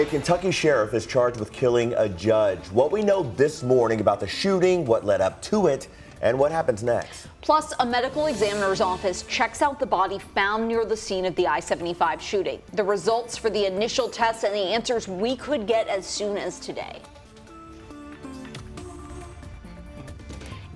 A Kentucky sheriff is charged with killing a judge. What we know this morning about the shooting, what led up to it, and what happens next. Plus, a medical examiner's office checks out the body found near the scene of the I-75 shooting. The results for the initial tests and the answers we could get as soon as today.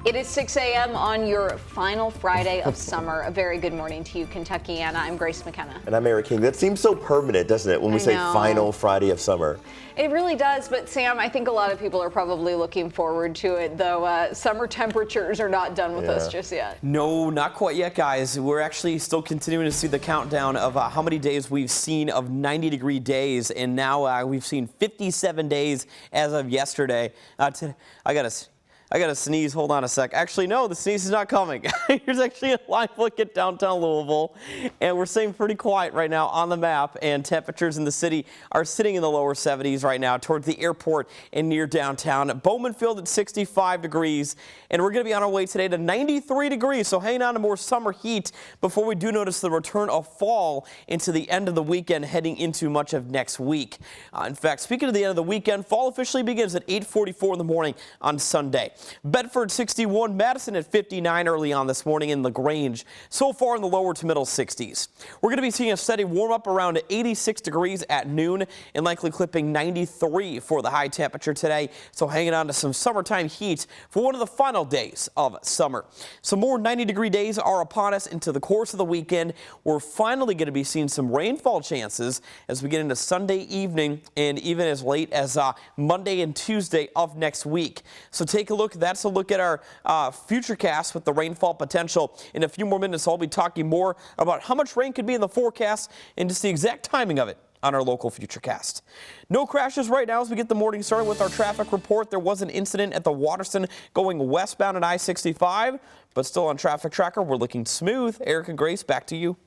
It is 6 a.m. on your final Friday of summer. A very good morning to you, Kentuckiana. I'm Grace McKenna. And I'm Eric King. That seems so permanent, doesn't it, when we say final Friday of summer? It really does, but Sam, I think a lot of people are probably looking forward to it, though summer temperatures are not done with us just yet. No, not quite yet, guys. We're actually still continuing to see the countdown of how many days we've seen of 90-degree days, and now we've seen 57 days as of yesterday. I gotta sneeze. Hold on a sec. Actually, no, the sneeze is not coming. Here's actually a live look at downtown Louisville, and we're staying pretty quiet right now on the map, and temperatures in the city are sitting in the lower 70s right now towards the airport and near downtown. Bowman Field at 65 degrees, and we're going to be on our way today to 93 degrees, so hang on to more summer heat before we do notice the return of fall into the end of the weekend, heading into much of next week. In fact, speaking of the end of the weekend, fall officially begins at 8:44 in the morning on Sunday. Bedford 61, Madison at 59 early on this morning, in LaGrange so far in the lower to middle 60s. We're going to be seeing a steady warm up around 86 degrees at noon and likely clipping 93 for the high temperature today. So hanging on to some summertime heat for one of the final days of summer. Some more 90-degree days are upon us into the course of the weekend. We're finally going to be seeing some rainfall chances as we get into Sunday evening and even as late as Monday and Tuesday of next week. So take a look. That's a look at our futurecast with the rainfall potential. In a few more minutes, I'll be talking more about how much rain could be in the forecast and just the exact timing of it on our local futurecast. No crashes right now as we get the morning started with our traffic report. There was an incident at the Waterston going westbound at I-65, but still on Traffic Tracker, we're looking smooth. Eric and Grace, back to you.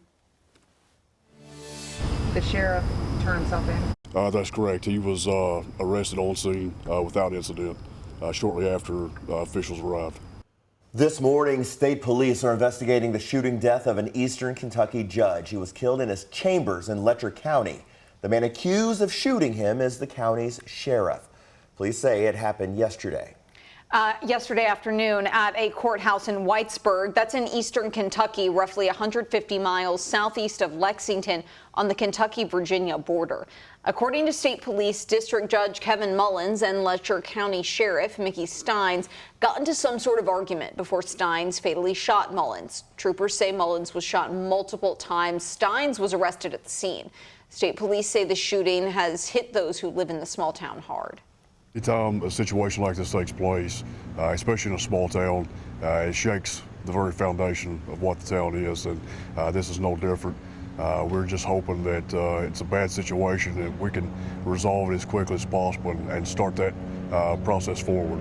The sheriff turned himself in? That's correct. He was arrested on scene without incident shortly after officials arrived. This morning, state police are investigating the shooting death of an eastern Kentucky judge. He was killed in his chambers in Letcher County. The man accused of shooting him is the county's sheriff. Police say it happened yesterday. Yesterday afternoon at a courthouse in Whitesburg, that's in eastern Kentucky, roughly 150 miles southeast of Lexington on the Kentucky-Virginia border. According to state police, District Judge Kevin Mullins and Letcher County Sheriff Mickey Steins got into some sort of argument before Steins fatally shot Mullins. Troopers say Mullins was shot multiple times. Steins was arrested at the scene. State police say the shooting has hit those who live in the small town hard. Anytime a situation like this takes place, especially in a small town, it shakes the very foundation of what the town is, and this is no different. We're just hoping that it's a bad situation, that we can resolve it as quickly as possible and start that process forward.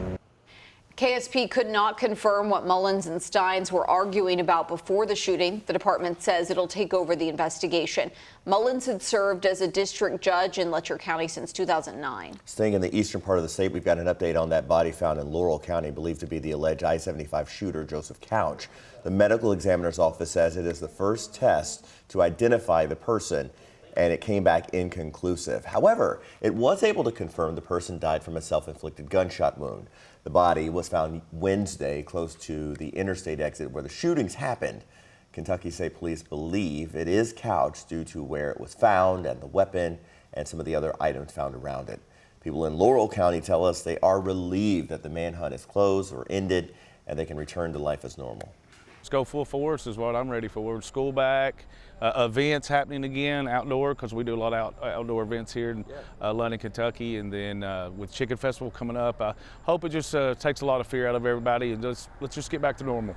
KSP could not confirm what Mullins and Steins were arguing about before the shooting. The department says it'll take over the investigation. Mullins had served as a district judge in Letcher County since 2009. Staying in the eastern part of the state, we've got an update on that body found in Laurel County, believed to be the alleged I-75 shooter, Joseph Couch. The medical examiner's office says it is the first test to identify the person, and it came back inconclusive. However, it was able to confirm the person died from a self-inflicted gunshot wound. The body was found Wednesday close to the interstate exit where the shootings happened. Kentucky State Police believe it is Couch due to where it was found and the weapon and some of the other items found around it. People in Laurel County tell us they are relieved that the manhunt is closed or ended and they can return to life as normal. Let's go full force is what I'm ready for. School back, events happening again, outdoor, because we do a lot of outdoor events here in London, Kentucky, and then with Chicken Festival coming up, I hope it just takes a lot of fear out of everybody and let's just get back to normal.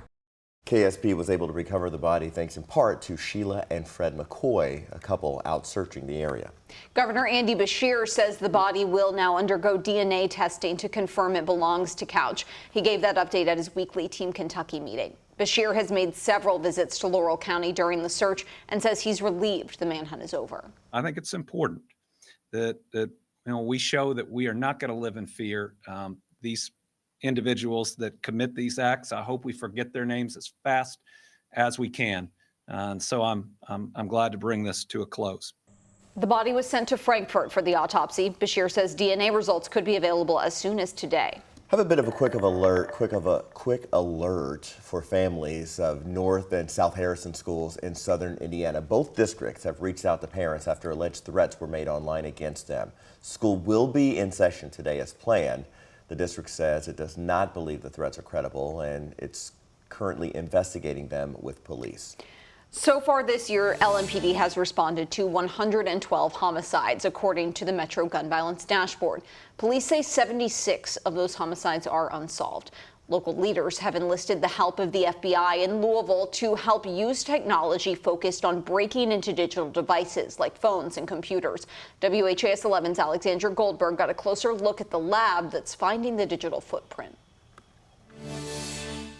KSP was able to recover the body thanks in part to Sheila and Fred McCoy, a couple out searching the area. Governor Andy Beshear says the body will now undergo DNA testing to confirm it belongs to Couch. He gave that update at his weekly Team Kentucky meeting. Beshear has made several visits to Laurel County during the search and says he's relieved the manhunt is over. I think it's important that we show that we are not going to live in fear. These individuals that commit these acts, I hope we forget their names as fast as we can. And so I'm glad to bring this to a close. The body was sent to Frankfurt for the autopsy. Bashir says DNA results could be available as soon as today. Have a bit of a quick alert for families of North and South Harrison schools in southern Indiana. Both districts have reached out to parents after alleged threats were made online against them. School will be in session today as planned. The district says it does not believe the threats are credible and it's currently investigating them with police. So far this year, LMPD has responded to 112 homicides, according to the Metro Gun Violence Dashboard. Police say 76 of those homicides are unsolved. Local leaders have enlisted the help of the FBI in Louisville to help use technology focused on breaking into digital devices like phones and computers. WHAS11's Alexandra Goldberg got a closer look at the lab that's finding the digital footprint.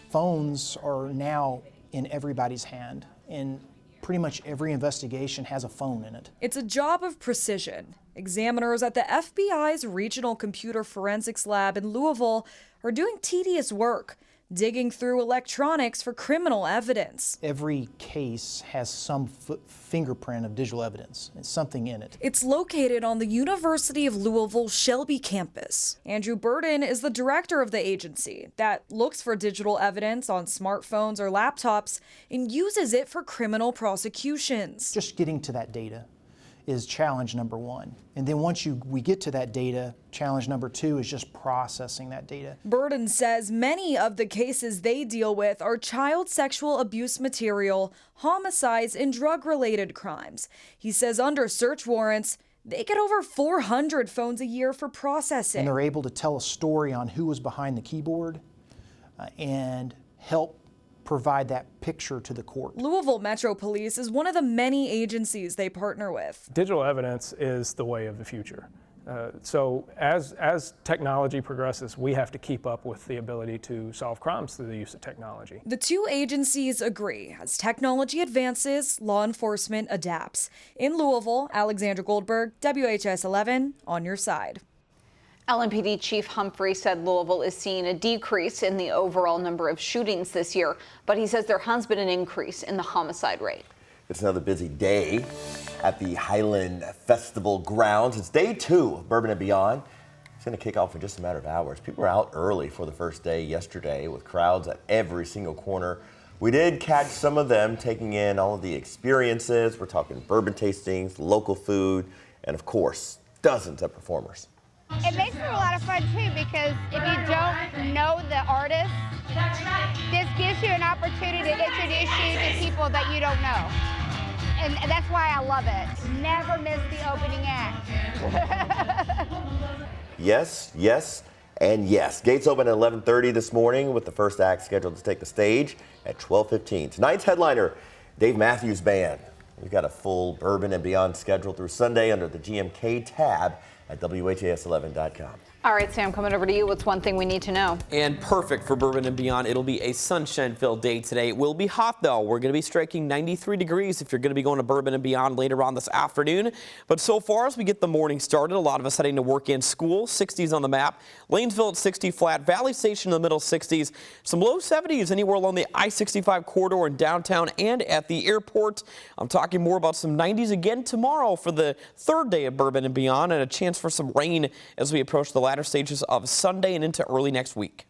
Phones are now in everybody's hand, and pretty much every investigation has a phone in it. It's a job of precision. Examiners at the FBI's Regional Computer Forensics Lab in Louisville are doing tedious work, digging through electronics for criminal evidence. Every case has some fingerprint of digital evidence. It's something in it. It's located on the University of Louisville Shelby campus. Andrew Burden is the director of the agency that looks for digital evidence on smartphones or laptops and uses it for criminal prosecutions. Just getting to that data is challenge number one. And then once we get to that data, challenge number two is just processing that data. Burden says many of the cases they deal with are child sexual abuse material, homicides, and drug-related crimes. He says under search warrants, they get over 400 phones a year for processing. And they're able to tell a story on who was behind the keyboard and help provide that picture to the court. Louisville Metro Police is one of the many agencies they partner with. Digital evidence is the way of the future. So as technology progresses, we have to keep up with the ability to solve crimes through the use of technology. The two agencies agree. As technology advances, law enforcement adapts. In Louisville, Alexandra Goldberg, WHS 11, on your side. LMPD Chief Humphrey said Louisville is seeing a decrease in the overall number of shootings this year, but he says there has been an increase in the homicide rate. It's another busy day at the Highland Festival grounds. It's day 2 of Bourbon and Beyond. It's going to kick off in just a matter of hours. People were out early for the first day yesterday with crowds at every single corner. We did catch some of them taking in all of the experiences. We're talking bourbon tastings, local food, and of course, dozens of performers. It makes it a lot of fun too, because if you don't know the artist, this gives you an opportunity to introduce you to people that you don't know. And that's why I love it. Never miss the opening act. Yes, yes, and yes. Gates open at 11:30 this morning with the first act scheduled to take the stage at 12:15. Tonight's headliner, Dave Matthews Band. We've got a full Bourbon and Beyond schedule through Sunday under the GMK tab at WHAS11.com. All right, Sam, coming over to you. What's one thing we need to know? And perfect for Bourbon and Beyond. It'll be a sunshine-filled day today. It will be hot, though. We're going to be striking 93 degrees if you're going to be going to Bourbon and Beyond later on this afternoon. But so far, as we get the morning started, a lot of us heading to work and school. 60s on the map. Lanesville at 60 flat. Valley Station in the middle 60s. Some low 70s anywhere along the I-65 corridor in downtown and at the airport. I'm talking more about some 90s again tomorrow for the third day of Bourbon and Beyond, and a chance for some rain as we approach the latter stages of Sunday and into early next week.